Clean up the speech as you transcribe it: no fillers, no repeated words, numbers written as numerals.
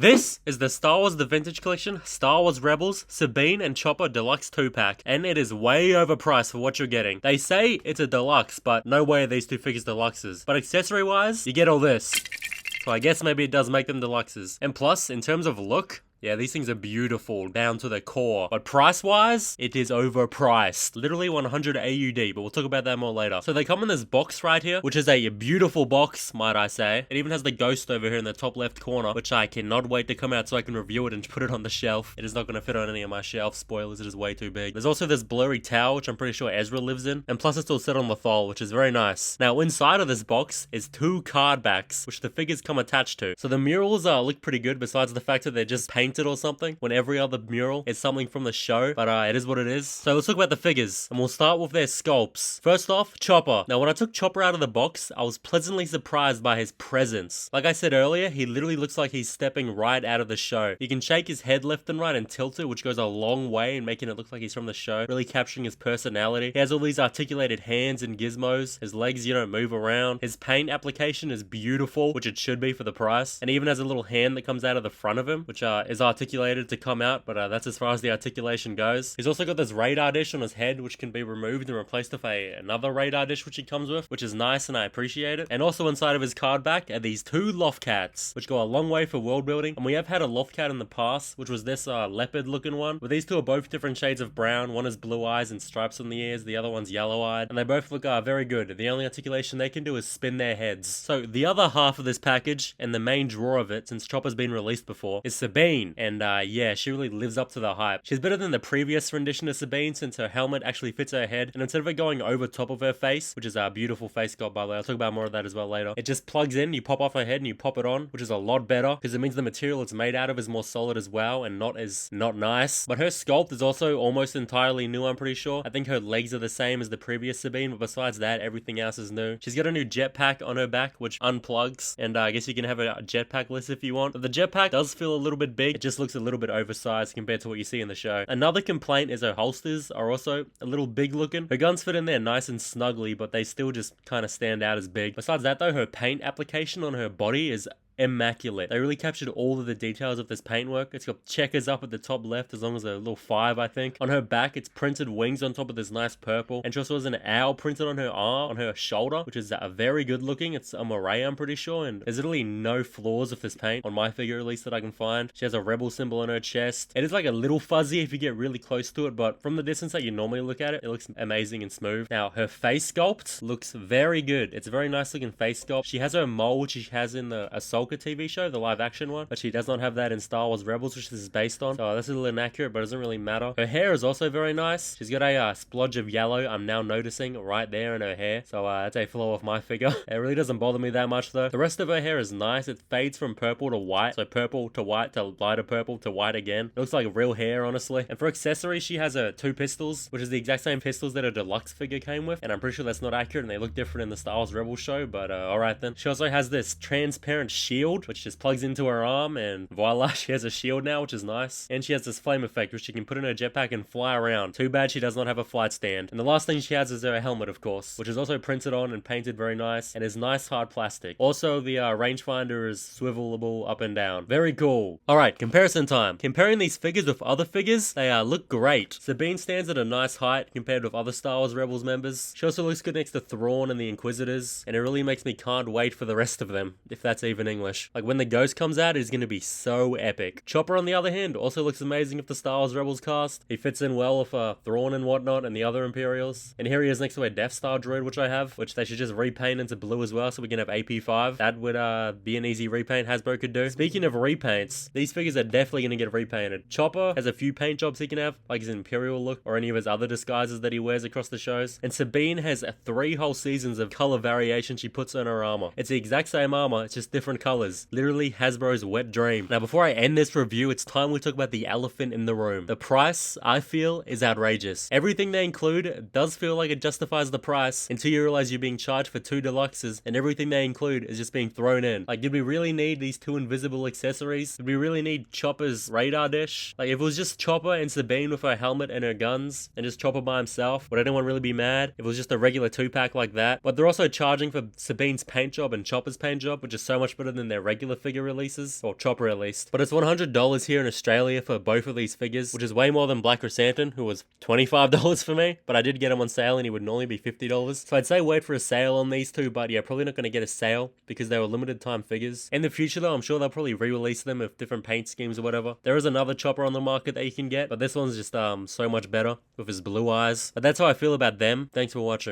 This is the Star Wars The Vintage Collection, Star Wars Rebels, Sabine and Chopper Deluxe 2-pack, and it is way overpriced for what you're getting. They say it's a deluxe, but no way are these two figures deluxes. But accessory-wise, you get all this. So I guess maybe it does make them deluxes. And plus, in terms of look, yeah, these things are beautiful down to the core. But price-wise, it is overpriced. Literally 100 AUD, but we'll talk about that more later. So they come in this box right here, which is a beautiful box, might I say. It even has the ghost over here in the top left corner, which I cannot wait to come out so I can review it and put it on the shelf. It is not going to fit on any of my shelf spoilers. It is way too big. There's also this blurry tower, which I'm pretty sure Ezra lives in. And plus it's all set on Lothal, which is very nice. Now, inside of this box is 2 card backs, which the figures come attached to. So the murals look pretty good, besides the fact that they're just painted or something, when every other mural is something from the show, but it is what it is. So let's talk about the figures, and we'll start with their sculpts. First off, Chopper. Now when I took Chopper out of the box, I was pleasantly surprised by his presence. Like I said earlier, he literally looks like he's stepping right out of the show. You can shake his head left and right and tilt it, which goes a long way in making it look like he's from the show, really capturing his personality. He has all these articulated hands and gizmos. His legs, move around. His paint application is beautiful, which it should be for the price, and he even has a little hand that comes out of the front of him, which is articulated to come out, but that's as far as the articulation goes. He's also got this radar dish on his head, which can be removed and replaced with another radar dish which he comes with, which is nice and I appreciate it. And also inside of his card back are these 2 loft cats, which go a long way for world building. And we have had a loft cat in the past, which was this leopard looking one, but these two are both different shades of brown. One has blue eyes and stripes on the ears, the other one's yellow eyed, and they both look very good. The only articulation they can do is spin their heads. So the other half of this package, and the main draw of it, since Chopper's been released before, is Sabine. And yeah, she really lives up to the hype. She's better than the previous rendition of Sabine, since her helmet actually fits her head, and instead of it going over top of her face, which is a beautiful face sculpt by the way, I'll talk about more of that as well later, it just plugs in, you pop off her head and you pop it on, which is a lot better, because it means the material it's made out of is more solid as well, and not nice. But her sculpt is also almost entirely new, I'm pretty sure. I think her legs are the same as the previous Sabine, but besides that, everything else is new. She's got a new jetpack on her back, which unplugs, and I guess you can have a jetpack list if you want. But the jetpack does feel a little bit big. It just looks a little bit oversized compared to what you see in the show. Another complaint is her holsters are also a little big looking. Her guns fit in there nice and snugly, but they still just kind of stand out as big. Besides that though, her paint application on her body is immaculate. They really captured all of the details of this paintwork. It's got checkers up at the top left, as long as a little 5, I think. On her back, it's printed wings on top of this nice purple, and she also has an owl printed on her arm, on her shoulder, which is very good looking. It's a moray, I'm pretty sure, and there's literally no flaws with this paint, on my figure at least, that I can find. She has a rebel symbol on her chest. It is like a little fuzzy if you get really close to it, but from the distance that you normally look at it, it looks amazing and smooth. Now, her face sculpt looks very good. It's a very nice looking face sculpt. She has her mole, which she has in the Ahsoka TV show, the live action one, but she does not have that in Star Wars Rebels, which this is based on. So that's a little inaccurate, but it doesn't really matter. Her hair is also very nice. She's got a splodge of yellow, I'm now noticing, right there in her hair. So that's a flaw of my figure. It really doesn't bother me that much though. The rest of her hair is nice. It fades from purple to white. So purple to white to lighter purple to white again. It looks like real hair, honestly. And for accessories, she has 2 pistols, which is the exact same pistols that a deluxe figure came with. And I'm pretty sure that's not accurate and they look different in the Star Wars Rebels show, but alright then. She also has this transparent shield, which just plugs into her arm, and voila, she has a shield now, which is nice. And she has this flame effect, which she can put in her jetpack and fly around. Too bad she does not have a flight stand. And the last thing she has is her helmet, of course, which is also printed on and painted very nice, and is nice hard plastic. Also, the rangefinder is swivelable up and down. Very cool. Alright, comparison time. Comparing these figures with other figures, they look great. Sabine stands at a nice height compared with other Star Wars Rebels members. She also looks good next to Thrawn and the Inquisitors, and it really makes me can't wait for the rest of them, if that's even English. Like when the Ghost comes out, it's going to be so epic. Chopper, on the other hand, also looks amazing with the Star Wars Rebels cast. He fits in well with Thrawn and whatnot and the other Imperials. And here he is next to a Death Star droid, which I have, which they should just repaint into blue as well, so we can have AP5. That would be an easy repaint Hasbro could do. Speaking of repaints, these figures are definitely going to get repainted. Chopper has a few paint jobs he can have, like his Imperial look or any of his other disguises that he wears across the shows. And Sabine has 3 whole seasons of color variation she puts on her armor. It's the exact same armor, it's just different colors. Literally Hasbro's wet dream. Now before I end this review, it's time we talk about the elephant in the room. The price, I feel, is outrageous. Everything they include does feel like it justifies the price until you realize you're being charged for 2 deluxes and everything they include is just being thrown in. Like, did we really need these 2 invisible accessories? Did we really need Chopper's radar dish? Like, if it was just Chopper and Sabine with her helmet and her guns and just Chopper by himself, would anyone really be mad? If it was just a regular 2-pack like that? But they're also charging for Sabine's paint job and Chopper's paint job, which is so much better than than their regular figure releases, or Chopper at least. But it's $100 here in Australia for both of these figures, which is way more than Black Chrysanthemum, who was $25 for me, but I did get him on sale and he would normally be $50. So I'd say wait for a sale on these two, but yeah, probably not going to get a sale because they were limited time figures. In the future though, I'm sure they'll probably re-release them with different paint schemes or whatever. There is another Chopper on the market that you can get, but this one's just so much better with his blue eyes. But that's how I feel about them. Thanks for watching.